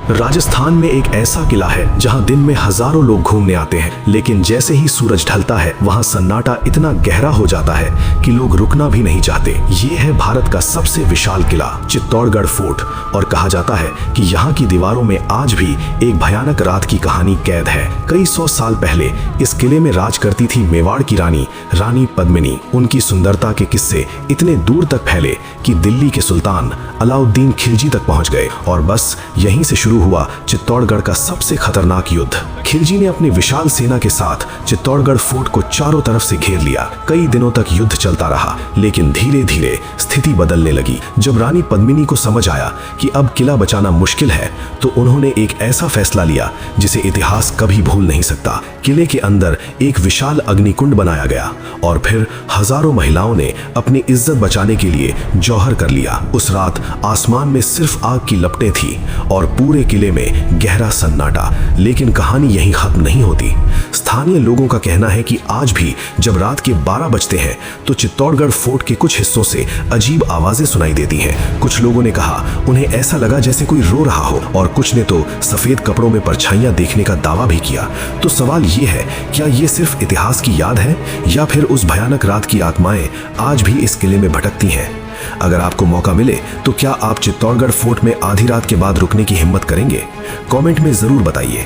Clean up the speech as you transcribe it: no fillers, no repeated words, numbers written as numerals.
राजस्थान में एक ऐसा किला है जहां दिन में हजारों लोग घूमने आते हैं, लेकिन जैसे ही सूरज ढलता है वहां सन्नाटा इतना गहरा हो जाता है कि लोग रुकना भी नहीं चाहते। ये है भारत का सबसे विशाल किला चित्तौड़गढ़ फोर्ट, और कहा जाता है कि यहाँ की दीवारों में आज भी एक भयानक रात की कहानी कैद है। कई सौ साल पहले इस किले में राज करती थी मेवाड़ की रानी पद्मिनी। उनकी सुंदरता के किस्से इतने दूर तक फैले कि दिल्ली के सुल्तान अलाउद्दीन खिलजी तक पहुंच गए, और बस यहीं से शुरू हुआ चित्तौड़गढ़ का सबसे खतरनाक युद्ध। खिलजी ने अपनी विशाल सेना के साथ चित्तौड़गढ़ फोर्ट को चारों तरफ से घेर लिया। कई दिनों तक युद्ध चलता रहा, लेकिन धीरे धीरे स्थिति बदलने लगी। जब रानी पद्मिनी को समझ आया कि अब किला बचाना मुश्किल है, तो उन्होंने एक ऐसा फैसला लिया जिसे इतिहास कभी भूल नहीं सकता। किले के अंदर एक विशाल अग्निकुंड बनाया गया, और फिर हजारों महिलाओं ने अपनी इज्जत बचाने के लिए जौहर कर लिया। उस रात आसमान में सिर्फ आग की लपटें थी और पूरे किले में गहरा सन्नाटा। लेकिन कहानी यहीं खत्म नहीं होती। स्थानीय लोगों का कहना है कि आज भी जब रात के 12 बजते हैं तो चित्तौड़गढ़ फोर्ट के कुछ हिस्सों से अजीब आवाजें सुनाई देती हैं। कुछ लोगों ने कहा उन्हें ऐसा लगा जैसे कोई रो रहा हो, और कुछ ने तो सफेद कपड़ों में परछाइयां देखने का दावा भी किया। तो सवाल ये है, क्या ये सिर्फ इतिहास की याद है, या फिर उस भयानक रात की आत्माएं आज भी इस किले में भटकती हैं? अगर आपको मौका मिले तो क्या आप चित्तौड़गढ़ फोर्ट में आधी रात के बाद रुकने की हिम्मत करेंगे? कमेंट में जरूर बताइए।